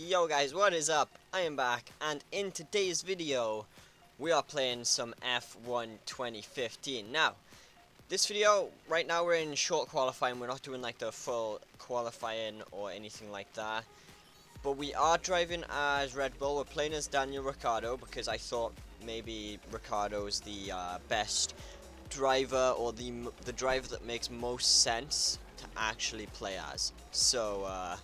Yo guys, what is up? I am back, and in today's video we are playing some F1 2015. Now, this video, right now we're in short qualifying. We're not doing like the full qualifying or anything like that, but we are driving as Red Bull. We're playing as Daniel Ricciardo because I thought maybe Ricciardo's the best driver, or the driver that makes most sense to actually play as. So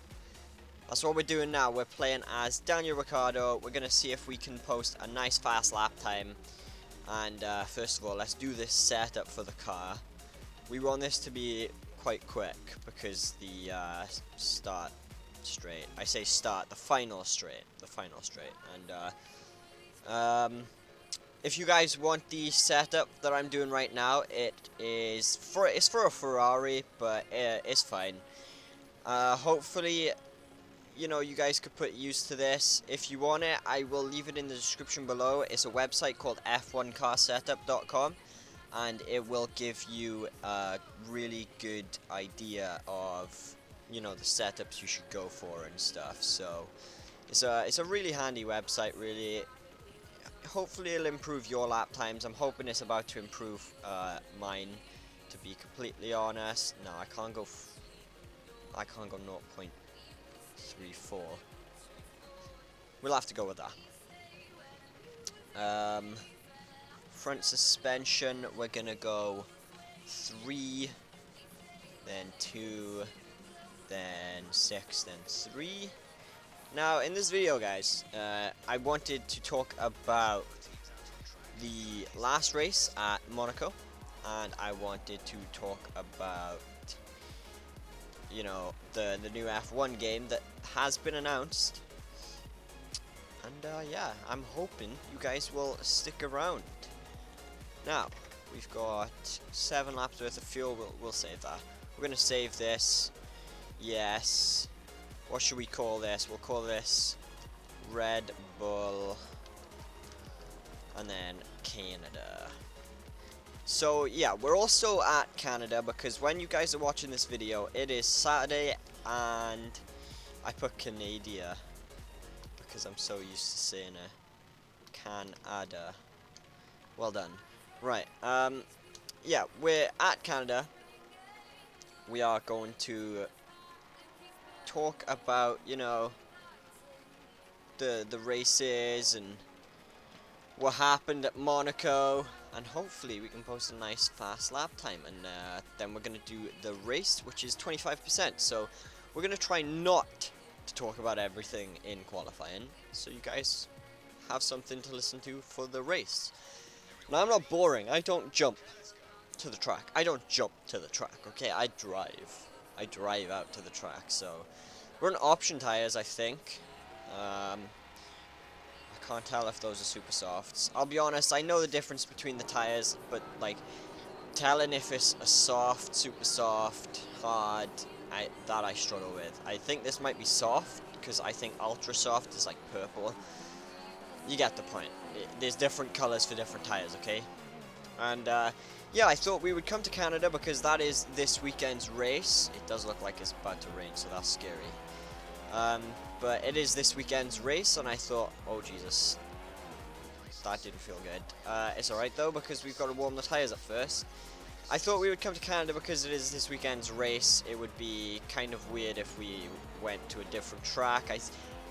that's what we're doing now. We're playing as Daniel Ricciardo. We're going to see if we can post a nice fast lap time. And first of all, let's do this setup for the car. We want this to be quite quick because the start straight. I say start, the final straight. The final straight. And if you guys want the setup that I'm doing right now, it's for a Ferrari, but it's fine. Hopefully, you know, you guys could put use to this. If you want it, I will leave it in the description below. It's a website called f1carsetup.com, and it will give you a really good idea of, you know, the setups you should go for and stuff. So it's a really handy website, really. Hopefully it'll improve your lap times. I'm hoping it's about to improve mine, to be completely honest. No, I can't go 0.34. We'll have to go with that. Front suspension, we're gonna go 3, then 2, then 6, then 3. Now, in this video, guys, I wanted to talk about the last race at Monaco, and I wanted to talk about, you know, the new F1 game that has been announced. And yeah, I'm hoping you guys will stick around. Now, we've got 7 laps worth of fuel. We'll save that. We're gonna save this. Yes. What should we call this? We'll call this Red Bull, and then Canada. So yeah, we're also at Canada because when you guys are watching this video, it is Saturday, and I put Canada because I'm so used to saying it. Canada. Well done. Right. Yeah, we're at Canada. We are going to talk about, you know, the races and what happened at Monaco, and hopefully we can post a nice fast lap time. And then we're gonna do the race, which is 25%. So we're gonna try not to talk about everything in qualifying, so you guys have something to listen to for the race. Now, I'm not boring. I don't jump to the track. I don't jump to the track. Okay, I drive. I drive out to the track. So we're on option tires, I think. I can't tell if those are super softs. I'll be honest, I know the difference between the tires, but like telling if it's a soft, super soft, hard, that I struggle with. I think this might be soft because I think ultra soft is like purple. You get the point. There's different colors for different tires, okay? And yeah, I thought we would come to Canada because that is this weekend's race. It does look like it's about to rain, so that's scary. But it is this weekend's race, and I thought, oh Jesus, that didn't feel good. It's alright though, because we've got to warm the tires up first. I thought we would come to Canada because it is this weekend's race. It would be kind of weird if we went to a different track.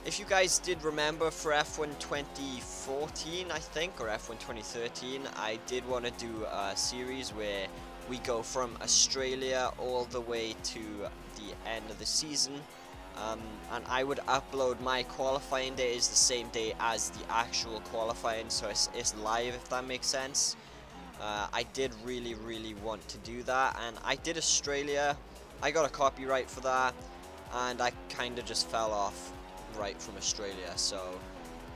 If you guys did remember, for F1 2014, I think, or F1 2013, I did want to do a series where we go from Australia all the way to the end of the season. And I would upload my qualifying day is the same day as the actual qualifying, so it's live, if that makes sense. I did really want to do that, and I did Australia. I got a copyright for that, and I kind of just fell off right from Australia. So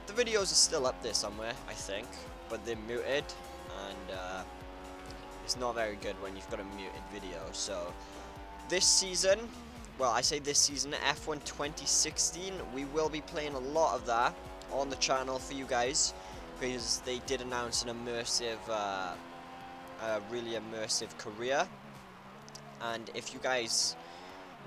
the videos are still up there somewhere, I think, but they're muted, and it's not very good when you've got a muted video. So this season, well, I say this season, F1 2016, we will be playing a lot of that on the channel for you guys, because they did announce an immersive, really immersive career. And if you guys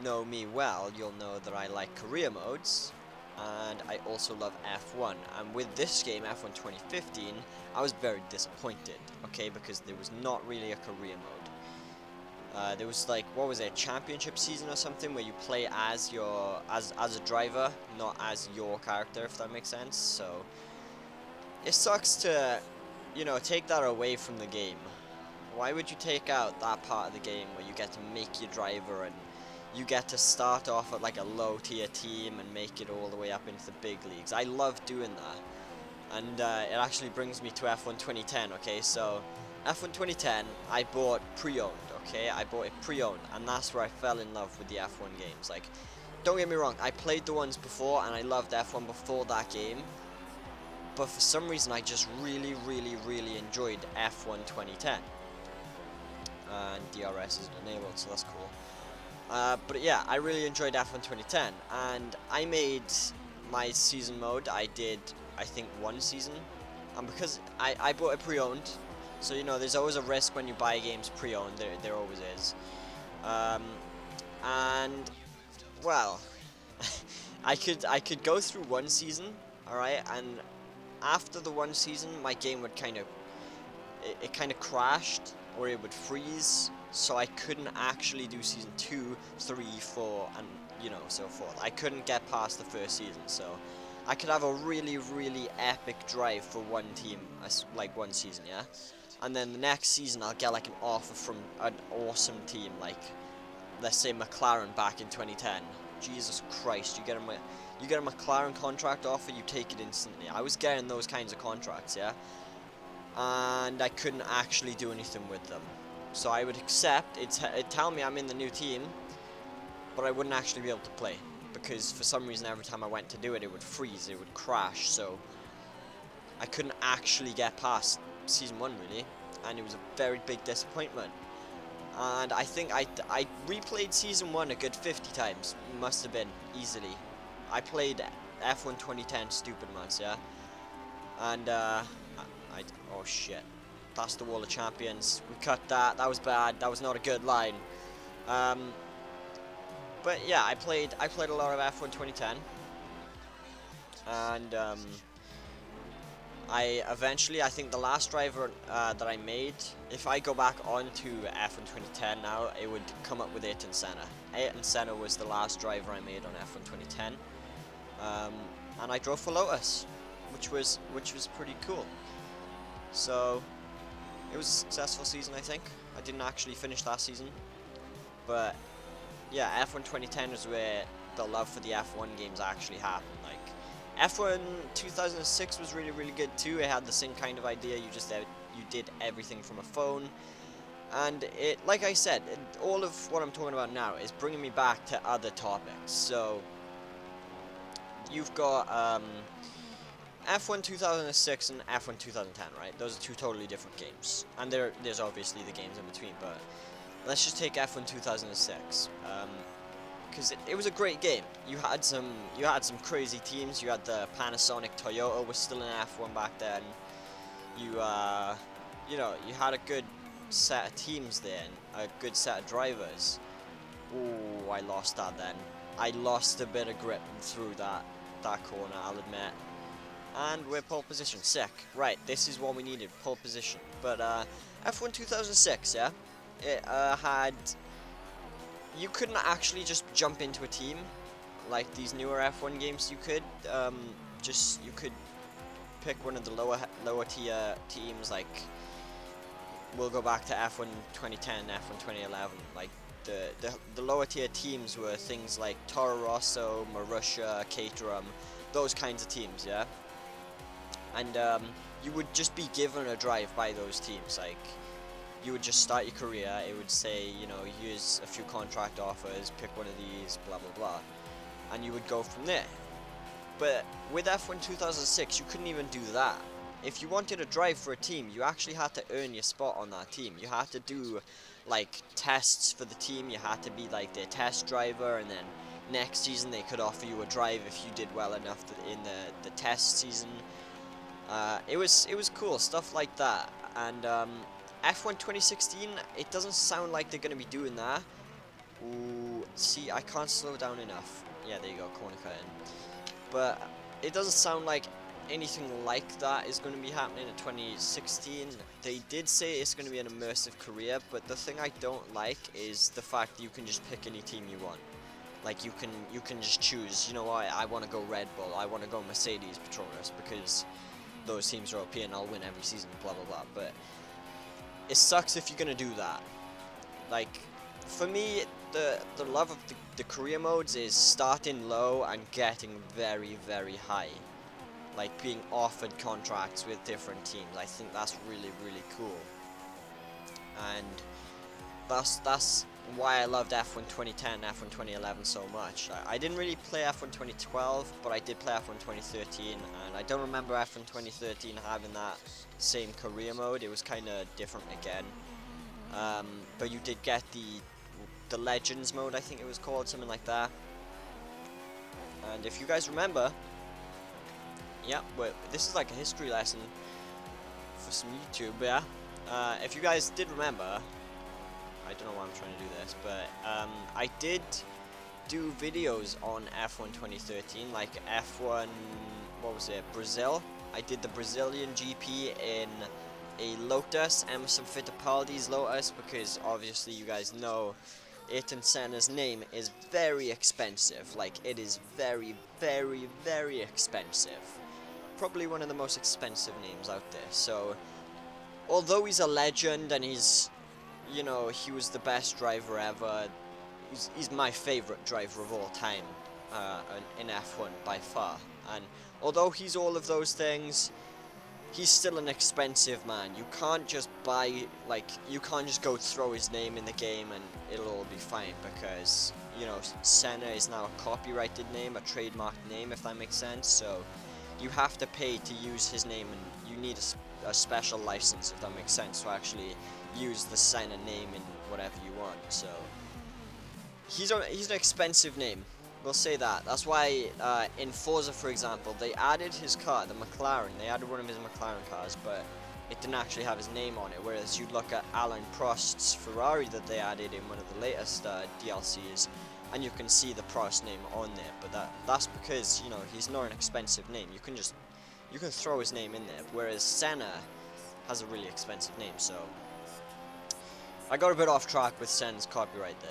know me well, you'll know that I like career modes, and I also love F1. And with this game, F1 2015, I was very disappointed, okay, because there was not really a career mode. There was like, what was it, a championship season or something, where you play as as a driver, not as your character, if that makes sense. So it sucks to, you know, take that away from the game. Why would you take out that part of the game where you get to make your driver and you get to start off at like a low tier team and make it all the way up into the big leagues? I love doing that. And it actually brings me to F1 2010, okay? So F1 2010, I bought pre-owned, okay? I bought it pre-owned, and that's where I fell in love with the F1 games. Like, don't get me wrong, I played the ones before and I loved F1 before that game. But for some reason, I just really enjoyed F1 2010. And DRS is enabled, so that's cool. But yeah, I really enjoyed F1 2010, and I made my season mode. I did, I think, one season, and because I bought it pre-owned, so you know, there's always a risk when you buy games pre-owned. There always is. And well, I could go through one season, all right, and after the one season, my game would kind of crashed, or it would freeze, so I couldn't actually do season 2, 3, 4, and you know, so forth. I couldn't get past the first season, so I could have a really epic drive for one team, like one season, yeah? And then the next season I'll get like an offer from an awesome team, like let's say McLaren back in 2010. Jesus Christ, you get a McLaren contract offer, you take it instantly. I was getting those kinds of contracts, yeah? And I couldn't actually do anything with them. So I would accept, it'd tell me I'm in the new team, but I wouldn't actually be able to play, because for some reason every time I went to do it, it would freeze, it would crash, so I couldn't actually get past season 1 really, and it was a very big disappointment. And I think I replayed season 1 a good 50 times, must have been, easily. I played F1 2010 stupid months, yeah? And oh shit, that's the Wall of Champions. We cut that. That was bad. That was not a good line. But yeah, I played a lot of F1 2010, and I think the last driver that I made, if I go back onto F1 2010 now, it would come up with Ayrton Senna. Ayrton Senna was the last driver I made on F1 2010, and I drove for Lotus, which was pretty cool. So it was a successful season, I think. I didn't actually finish that season, but yeah, F1 2010 is where the love for the F1 games actually happened. Like F1 2006 was really good too. It had the same kind of idea. You did everything from a phone, and it, like I said, all of what I'm talking about now is bringing me back to other topics. So you've got F1 2006 and F1 2010, right? Those are two totally different games, and there's obviously the games in between, but let's just take F1 2006, because it was a great game. You had some crazy teams. You had the Panasonic Toyota was still in F1 back then. You know, you had a good set of teams there, and a good set of drivers. Ooh, I lost that then. I lost a bit of grip through that corner, I'll admit. And we're pole position, sick. Right, this is what we needed, pole position. But F1 2006, yeah, it had, you couldn't actually just jump into a team like these newer F1 games. You could you could pick one of the lower tier teams. Like, we'll go back to F1 2010, F1 2011. Like the lower tier teams were things like Toro Rosso, Marussia, Caterham, those kinds of teams, yeah. And you would just be given a drive by those teams. Like, you would just start your career. It would say, you know, here's a few contract offers, pick one of these, blah blah blah, and you would go from there. But with F1 2006, you couldn't even do that. If you wanted a drive for a team, you actually had to earn your spot on that team. You had to do like tests for the team. You had to be like their test driver, and then next season they could offer you a drive if you did well enough in the test season. It was cool, stuff like that. And F1 2016, it doesn't sound like they're going to be doing that. Ooh, see, I can't slow down enough. Yeah, there you go, corner cut in. but it doesn't sound like anything like that is going to be happening in 2016. They did say it's going to be an immersive career, but the thing I don't like is the fact that you can just pick any team you want. Like you can just choose, you know what, I want to go Red Bull, I want to go Mercedes Petronas because those teams are OP and I'll win every season, blah blah blah. But it sucks if you're gonna do that. Like for me, the love of the career modes is starting low and getting very very high. Like being offered contracts with different teams. I think that's really really cool. And that's why I loved F1 2010, F1 2011 so much. I didn't really play F1 2012, but I did play F1 2013, and I don't remember F1 2013 having that same career mode. It was kind of different again. But you did get the Legends mode, I think it was called, something like that. And if you guys remember, yeah, well, this is like a history lesson for some YouTube, yeah. If you guys did remember, I don't know why I'm trying to do this, but I did do videos on F1 2013, like F1, what was it, Brazil? I did the Brazilian GP in a Lotus, Emerson Fittipaldi's Lotus, because obviously you guys know Ayrton Senna's name is very expensive. Like, it is very, very, very expensive. Probably one of the most expensive names out there. So, although he's a legend and he's, you know, he was the best driver ever, he's my favorite driver of all time in F1 by far. And although he's all of those things, he's still an expensive man. You can't just buy, like, you can't just go throw his name in the game and it'll all be fine, because, you know, Senna is now a copyrighted name, a trademarked name, if that makes sense. So you have to pay to use his name, and you need a special license, if that makes sense, to actually use the Senna name in whatever you want. So he's an expensive name, we'll say that. That's why in Forza, for example, they added his car, the McLaren. They added one of his McLaren cars, but it didn't actually have his name on it. Whereas you look at Alain Prost's Ferrari that they added in one of the latest DLCs, and you can see the Prost name on there. But that's because, you know, he's not an expensive name. You can throw his name in there. Whereas Senna has a really expensive name. So I got a bit off track with Senna's copyright there.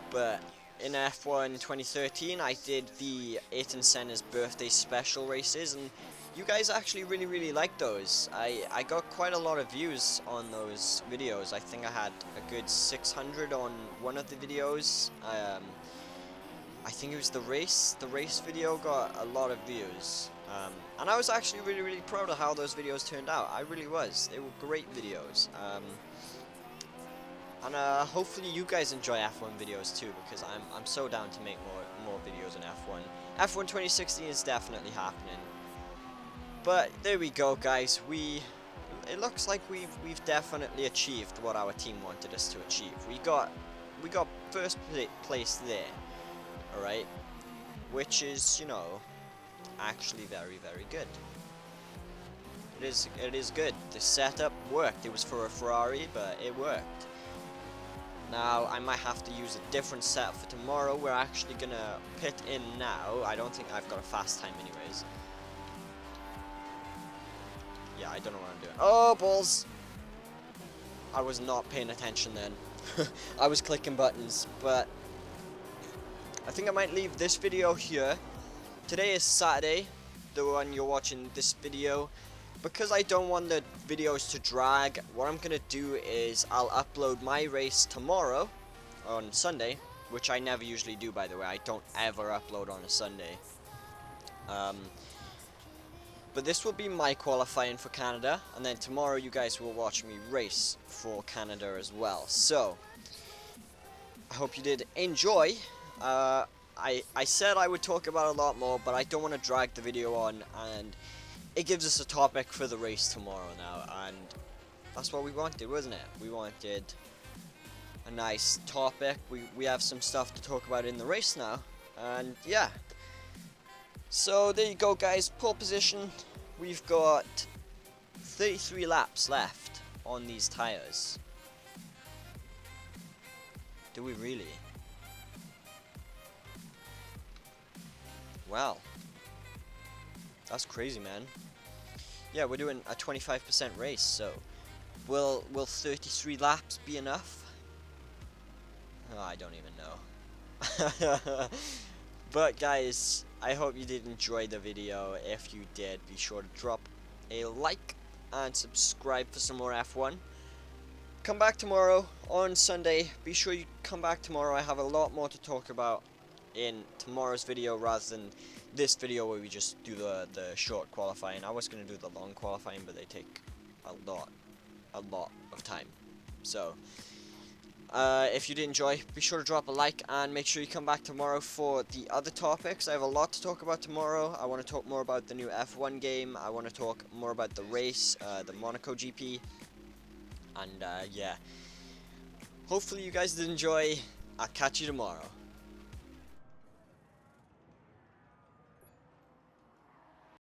But in F1 2013, I did the Ayrton Senna's birthday special races, and you guys actually really, really liked those. I got quite a lot of views on those videos. I think I had a good 600 on one of the videos. I think it was the race. The race video got a lot of views. And I was actually really, really proud of how those videos turned out. I really was. They were great videos. And hopefully you guys enjoy F1 videos too, because I'm so down to make more videos on F1. F1 2016 is definitely happening. But there we go, guys. It looks like we've definitely achieved what our team wanted us to achieve. We got first place there, all right, which is, you know, actually very, very good. It is good. The setup worked. It was for a Ferrari, but it worked. Now, I might have to use a different setup for tomorrow. We're actually gonna pit in now. I don't think I've got a fast time anyways. Yeah, I don't know what I'm doing. Oh, balls! I was not paying attention then. I was clicking buttons, but I think I might leave this video here. Today is Saturday, the one you're watching this video. Because I don't want the videos to drag, what I'm going to do is I'll upload my race tomorrow, on Sunday, which I never usually do, by the way. I don't ever upload on a Sunday. But this will be my qualifying for Canada, and then tomorrow you guys will watch me race for Canada as well. So, I hope you did enjoy. I said I would talk about a lot more, but I don't want to drag the video on, and it gives us a topic for the race tomorrow now, and that's what we wanted, wasn't it? We wanted a nice topic. We have some stuff to talk about in the race now, and yeah. So there you go, guys. Pole position. We've got 33 laps left on these tires. Do we really? Well, That's crazy, man. Yeah, we're doing a 25% race, so will 33 laps be enough? Oh, I don't even know. But guys, I hope you did enjoy the video. If you did, be sure to drop a like and subscribe for some more F1. Come back tomorrow on Sunday. Be sure you come back tomorrow. I have a lot more to talk about in tomorrow's video rather than this video where we just do the short qualifying. I was going to do the long qualifying, but they take a lot of time. So if you did enjoy, be sure to drop a like and make sure you come back tomorrow for the other topics. I have a lot to talk about tomorrow. I want to talk more about the new F1 game. I want to talk more about the race, the Monaco GP. And yeah, hopefully you guys did enjoy. I'll catch you tomorrow.